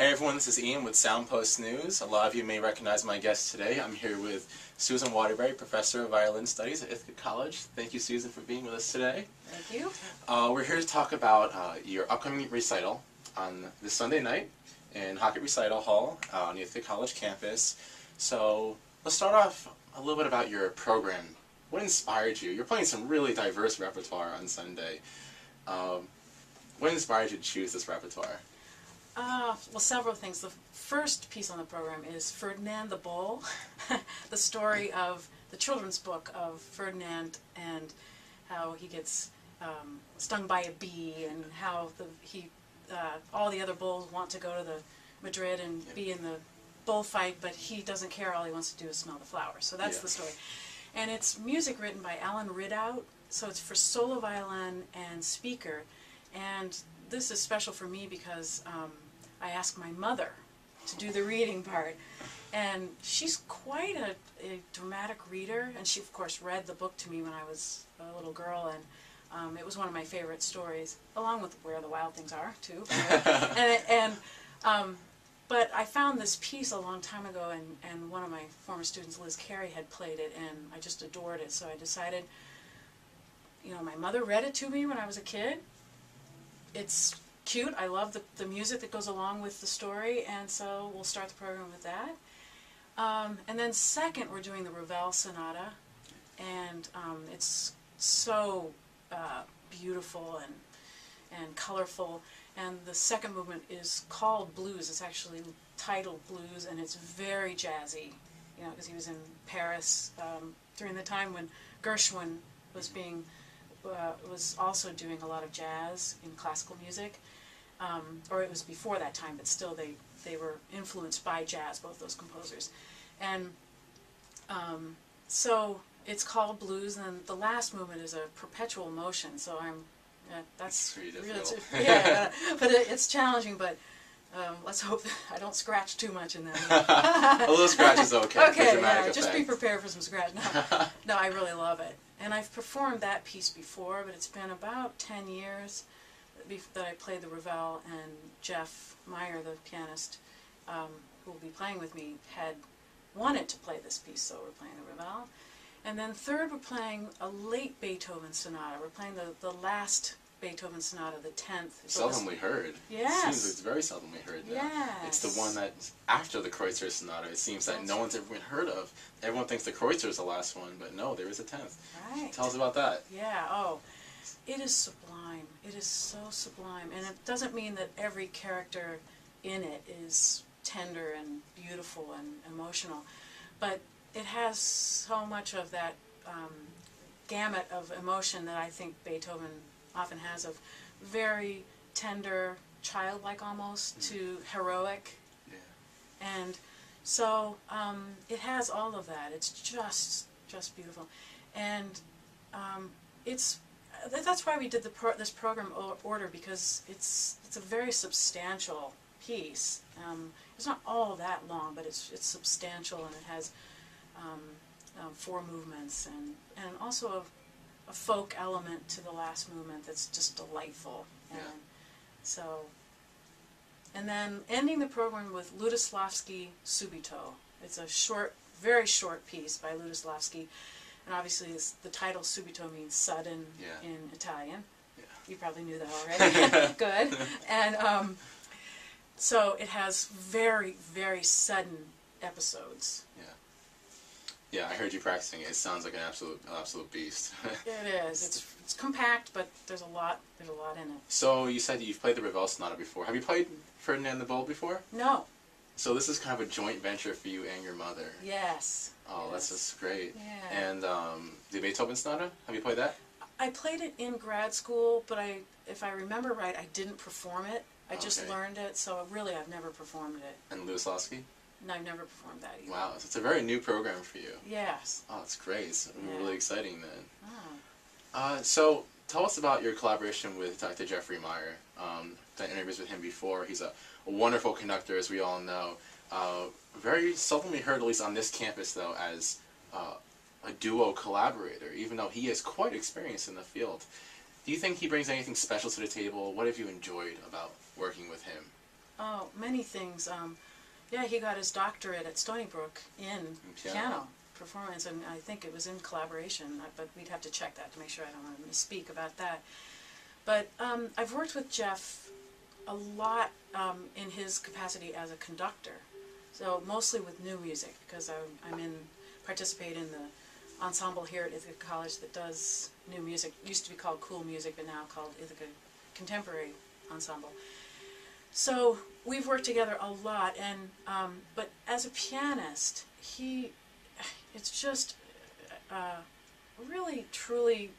Hey everyone, this is Ian with Soundpost News. A lot of you may recognize my guest today. I'm here with Susan Waterbury, Professor of Violin Studies at Ithaca College. Thank you, Susan, for being with us today. Thank you. We're here to talk about your upcoming recital on this Sunday night in Hockett Recital Hall on the Ithaca College campus. So let's start off a little bit about your program. What inspired you? You're playing some really diverse repertoire on Sunday. What inspired you to choose this repertoire? Well, several things. The first piece on the program is Ferdinand the Bull, the story of the children's book of Ferdinand and how he gets stung by a bee, and how all the other bulls want to go to the Madrid and be in the bullfight, but he doesn't care. All he wants to do is smell the flowers. So that's the story. And it's music written by Alan Ridout, so it's for solo violin and speaker. And this is special for me because I asked my mother to do the reading part, and she's quite a dramatic reader, and she of course read the book to me when I was a little girl, and it was one of my favorite stories, along with Where the Wild Things Are too. But I found this piece a long time ago, and one of my former students, Liz Carey, had played it, and I just adored it. So I decided, you know, my mother read it to me when I was a kid. It's cute. I love the music that goes along with the story, and so we'll start the program with that. And then second, we're doing the Ravel Sonata, and it's so beautiful and colorful. And the second movement is called Blues. It's actually titled Blues, and it's very jazzy, you know, because he was in Paris during the time when Gershwin was also doing a lot of jazz in classical music, or it was before that time, but still they were influenced by jazz, both those composers. And so it's called Blues, and the last movement is a perpetual motion, so that's pretty really, difficult. yeah, but it's challenging, but let's hope that I don't scratch too much in that. A little scratch is okay. Okay, yeah, just be prepared for some scratch. No, I really love it. And I've performed that piece before, but it's been about 10 years that I played the Ravel, and Jeff Meyer, the pianist who will be playing with me, had wanted to play this piece, so we're playing the Ravel. And then third, we're playing a late Beethoven sonata. We're playing the last Beethoven sonata, the 10th. Seldomly heard. Yes. It seems it's very seldomly heard now. Yes. It's the one that's after the Kreutzer Sonata. It seems that no one's ever been heard of. Everyone thinks the Kreutzer is the last one, but no, there is a 10th. Right. Tell us about that. Yeah, oh, it is sublime. It is so sublime. And it doesn't mean that every character in it is tender and beautiful and emotional, but it has so much of that gamut of emotion that I think Beethoven often has, of very tender, childlike almost, to heroic. Yeah. And so it has all of that. It's just beautiful. And that's why we did this program order, because it's a very substantial piece. It's not all that long, but it's substantial, and it has 4 movements, and also a folk element to the last movement that's just delightful. And so, and then ending the program with Ludoslavsky Subito. It's a short, very short piece by Ludoslavsky, and obviously the title Subito means sudden in Italian. Yeah. You probably knew that already. Good. And so it has very, very sudden episodes. Yeah. Yeah, I heard you practicing it. It sounds like an absolute beast. It is. It's compact, but there's a lot in it. So you said you've played the Ravel Sonata before. Have you played Ferdinand the Bull before? No. So this is kind of a joint venture for you and your mother. Yes. Oh, yes. That's just great. Yeah. And the Beethoven Sonata, have you played that? I played it in grad school, but if I remember right, I didn't perform it. I just learned it, so really I've never performed it. And Ludoslavsky? No, I've never performed that either. Wow, so it's a very new program for you. Yes. Oh, that's great. It's really exciting then. Oh. So tell us about your collaboration with Dr. Jeffrey Meyer. Done interviews with him before. He's a wonderful conductor, as we all know. Very seldomly heard, at least on this campus, though, as a duo collaborator, even though he is quite experienced in the field. Do you think he brings anything special to the table? What have you enjoyed about working with him? Oh, many things. Yeah, he got his doctorate at Stony Brook in piano performance, and I think it was in collaboration, but we'd have to check that to make sure I don't want to misspeak about that. But I've worked with Jeff a lot in his capacity as a conductor, so mostly with new music, because participate in the ensemble here at Ithaca College that does new music. It used to be called Cool Music, but now called Ithaca Contemporary Ensemble. So we've worked together a lot, and but as a pianist, it's just really, truly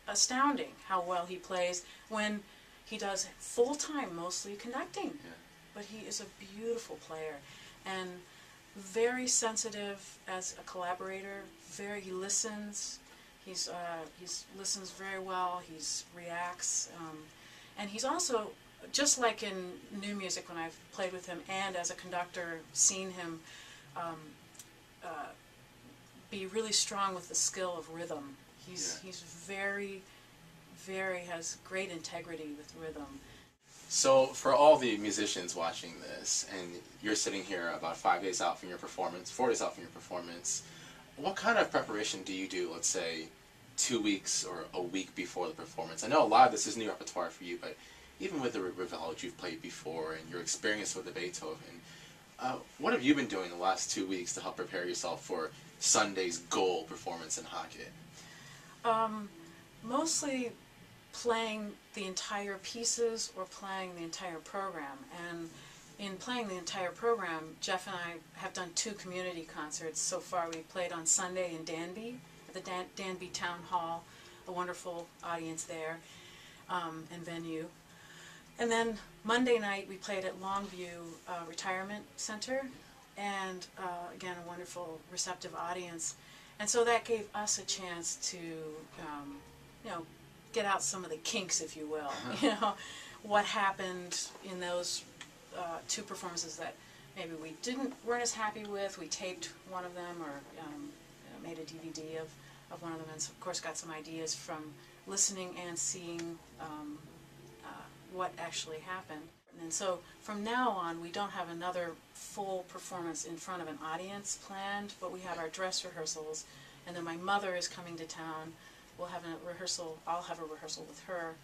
astounding how well he plays when he does full-time, mostly conducting. Yeah. But he is a beautiful player, and very sensitive as a collaborator. He listens. He listens very well. He reacts, and he's also, just like in new music when I've played with him, and as a conductor, seen him be really strong with the skill of rhythm. He's very, very, has great integrity with rhythm. So for all the musicians watching this, and you're sitting here about 5 days out from your performance, 4 days out from your performance, what kind of preparation do you do, let's say, 2 weeks or a week before the performance? I know a lot of this is new repertoire for you, but even with the Ravel you've played before and your experience with the Beethoven, what have you been doing the last 2 weeks to help prepare yourself for Sunday's goal performance in Hockett? Mostly playing the entire pieces or playing the entire program. And in playing the entire program, Jeff and I have done 2 community concerts so far. We played on Sunday in Danby, at the Danby Town Hall, a wonderful audience there and venue. And then Monday night we played at Longview Retirement Center, and again, a wonderful receptive audience. And so that gave us a chance to, get out some of the kinks, if you will. What happened in those 2 performances that maybe we weren't as happy with. We taped one of them, or made a DVD of one of them, and of course got some ideas from listening and seeing what actually happened. And so from now on, we don't have another full performance in front of an audience planned, but we have our dress rehearsals, and then my mother is coming to town. We'll have a rehearsal, I'll have a rehearsal with her.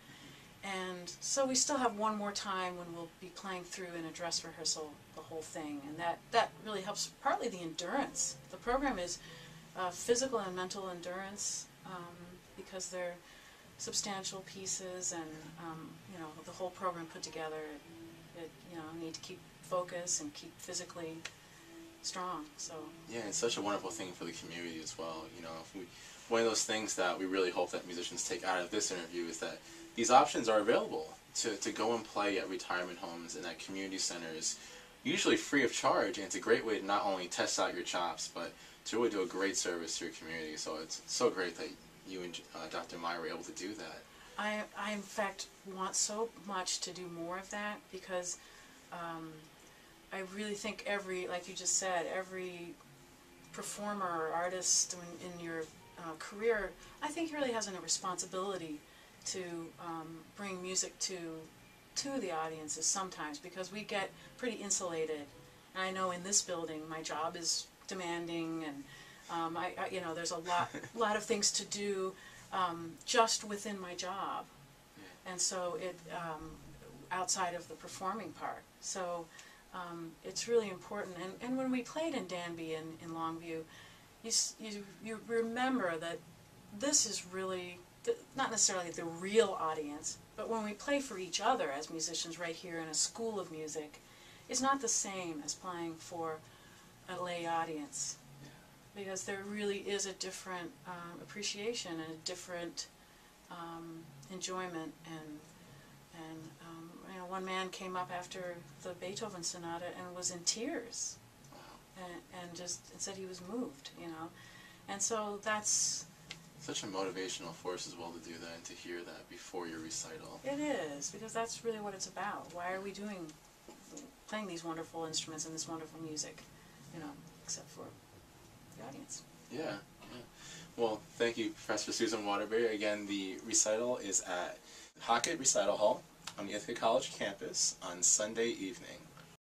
And so we still have one more time when we'll be playing through in a dress rehearsal the whole thing, and that really helps, partly the endurance. The program is physical and mental endurance, because they're substantial pieces, and the whole program put together, it need to keep focus and keep physically strong. So yeah, it's such a wonderful thing for the community as well. One of those things that we really hope that musicians take out of this interview is that these options are available to go and play at retirement homes and at community centers, usually free of charge, and it's a great way to not only test out your chops, but to really do a great service to your community. So it's so great that you and Dr. Meyer were able to do that. I in fact want so much to do more of that, because I really think like you just said, every performer or artist in your career, I think really has a responsibility to bring music to the audiences sometimes, because we get pretty insulated. And I know in this building my job is demanding, and there's a lot of things to do just within my job, and so it outside of the performing part. So it's really important. And when we played in Danby and in Longview, you remember that this is really not necessarily the real audience, but when we play for each other as musicians right here in a school of music, it's not the same as playing for a lay audience, because there really is a different appreciation and a different enjoyment. And one man came up after the Beethoven Sonata and was in tears, and just said he was moved, and so that's such a motivational force as well to do that and to hear that before your recital. It is, because that's really what it's about. Why are we playing these wonderful instruments and this wonderful music, except for the audience. Yeah. Well, thank you, Professor Susan Waterbury. Again, the recital is at Hockett Recital Hall on the Ithaca College campus on Sunday evening.